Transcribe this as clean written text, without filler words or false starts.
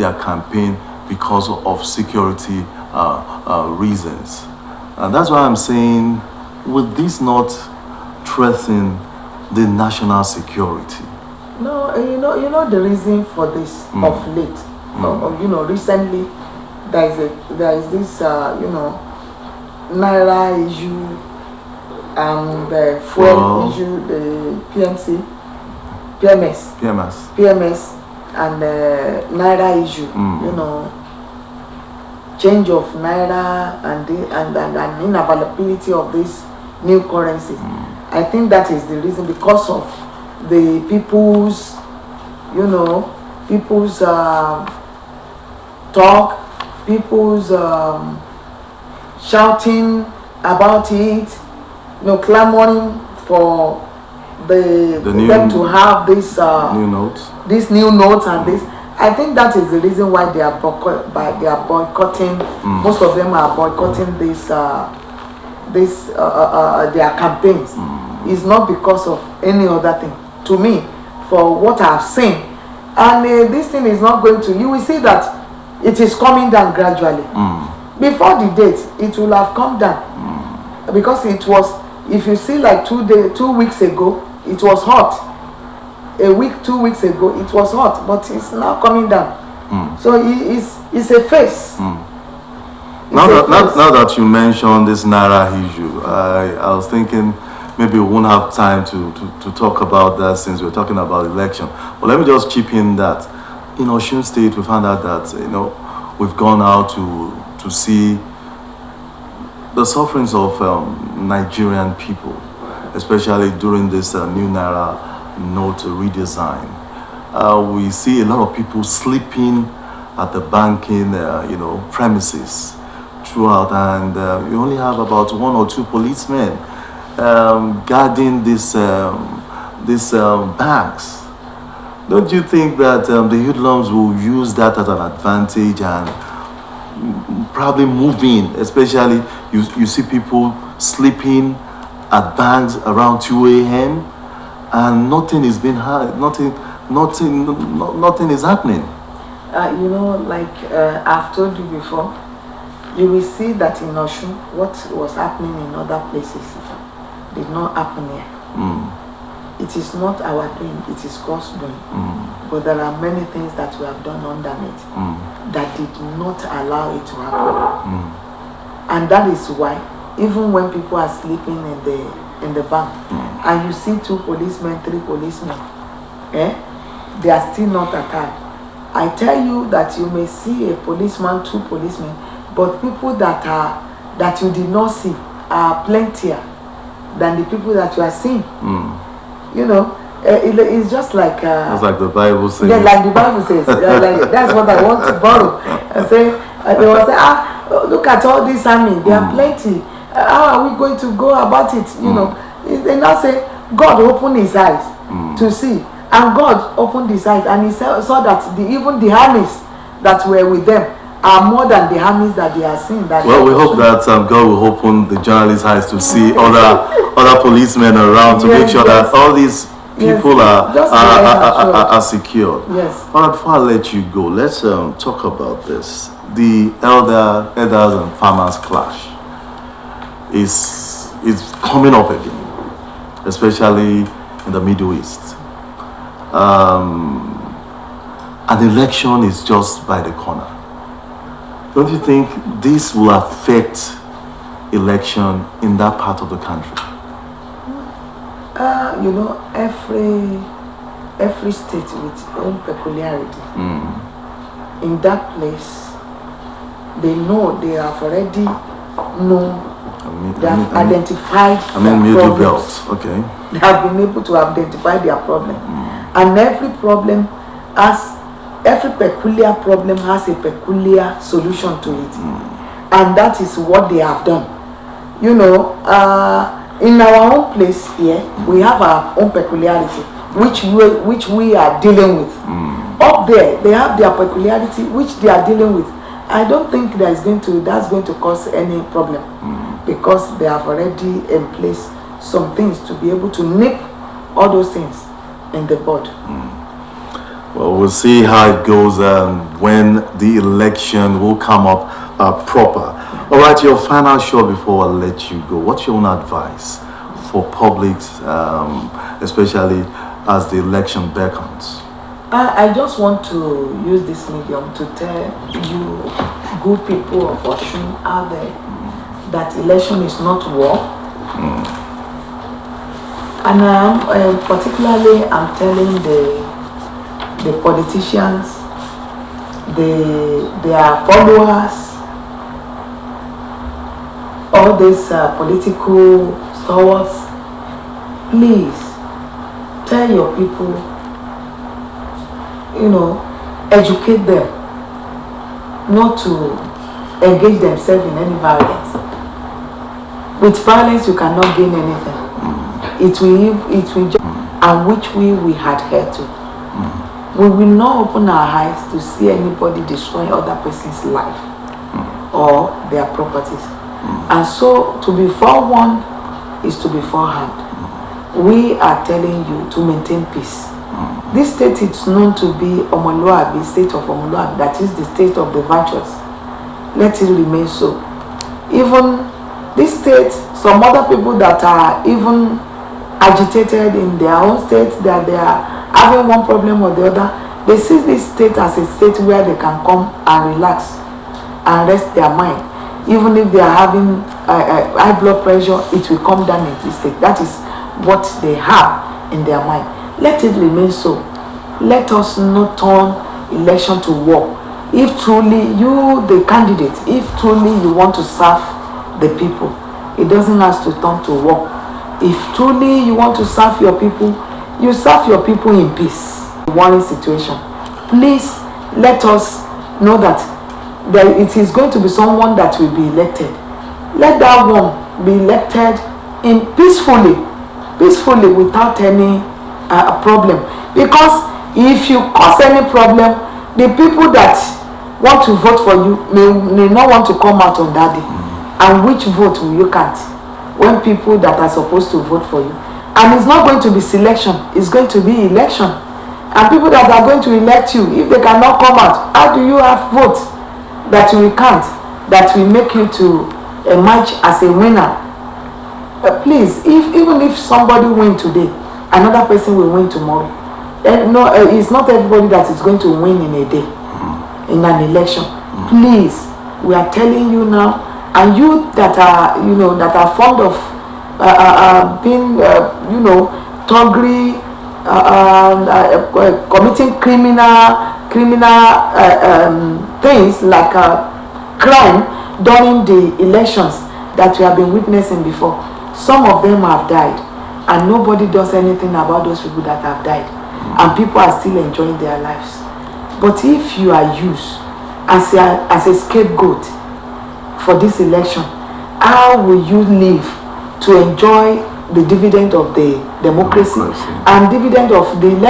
their campaign because of security reasons. And that's why I'm saying, would this not threaten the national security? No, you know the reason for this of late. Recently there is this Naira issue and the fuel issue, the PMS and the Naira issue. Change of Naira and inavailability of this new currency. I think that is the reason, because of the people's talk, people's shouting about it, clamoring for them to have this these new notes and this. I think that is the reason why they are boycotting. Most of them are boycotting their campaigns. It's not because of any other thing. To me, for what I've seen, and this thing is not going to. You will see that it is coming down gradually. Before the date, it will have come down because it was. If you see, like 2 weeks ago, it was hot. A week, 2 weeks ago, it was hot, but it's now coming down. So it's a phase. Now that you mentioned this Naira issue, I was thinking maybe we won't have time to talk about that since we're talking about election. But let me just chip in that in Osun State, we found out that we've gone out to see the sufferings of Nigerian people, especially during this new Naira note redesign. We see a lot of people sleeping at the banking, premises throughout, and you only have about 1 or 2 policemen guarding these banks. Don't you think that the hoodlums will use that as an advantage and probably move in? Especially you see people sleeping at banks around 2 a.m. and nothing is being heard, nothing is happening. I've told you before, you will see that in Osun, what was happening in other places did not happen here. It is not our doing, it is God's doing. But there are many things that we have done underneath that did not allow it to happen. And that is why, even when people are sleeping in the bank, and you see 2 policemen, 3 policemen, they are still not attacked. I tell you that you may see a policeman, 2 policemen, but people that you did not see are plentier than the people that you are seeing. It's just like it's like the Bible says. Yeah, like the Bible says. That's what I want to borrow. I say they will say, look at all this army. There are plenty. How are we going to go about it? They now say God opened his eyes to see, and God opened his eyes, and he saw that even the armies that were with them are more than the armies that they are seeing. Well, we hope that God will open the journalists' eyes to see other policemen around to make sure that all these people are secure. Yes. All right, before I let you go, let's talk about this. The elders and farmers clash is coming up again, especially in the Middle East. An election is just by the corner. Don't you think this will affect election in that part of the country? Every state with its own peculiarity. In that place, they know they have already identified middle belt. Okay. They have been able to identify their problem, and every peculiar problem has a peculiar solution to it, and that is what they have done. In our own place here, we have our own peculiarity, which we are dealing with. Up there, they have their peculiarity, which they are dealing with. I don't think that's going to cause any problem, because they have already in place some things to be able to nip all those things in the bud. Well, we'll see how it goes when the election will come up proper. All right, your final show before I let you go. What's your own advice for publics, especially as the election beckons? I just want to use this medium to tell you, good people of Osun out there, that election is not war. And particularly I'm telling the politicians, their followers, all these political stalwarts, please tell your people, educate them not to engage themselves in any violence. With violence you cannot gain anything. It will just, and which we adhere to. We will not open our eyes to see anybody destroy other person's life or their properties. And so to be forewarned is to be forehand. We are telling you to maintain peace. This state is known to be Omoluabi, state of Omoluabi, that is the state of the virtuous. Let it remain so. Even this state, some other people that are even agitated in their own state, that they are having one problem or the other, they see this state as a state where they can come and relax and rest their mind. Even if they are having high blood pressure, it will come down in this state. That is what they have in their mind. Let it remain so. Let us not turn election to war. If truly you, the candidate, if truly you want to serve the people, it doesn't have to turn to war. If truly you want to serve your people, you serve your people in peace. Warring situation. Please let us know that it is going to be someone that will be elected. Let that one be elected peacefully without any problem. Because if you cause any problem, the people that want to vote for you may not want to come out on that day. And which vote will you count when people that are supposed to vote for you? And it's not going to be selection, it's going to be election. And people that are going to elect you, if they cannot come out, how do you have votes that will count, that will make you to emerge as a winner? Please, even if somebody win today, another person will win tomorrow. No, it's not everybody that is going to win in a day, in an election. Please, we are telling you now, and you that are, that are fond of being, thuggery, committing criminal things like crime during the elections that we have been witnessing before. Some of them have died, and nobody does anything about those people that have died, and people are still enjoying their lives. But if you are used as a scapegoat for this election, how will you live to enjoy the dividend of the democracy and dividend of the election?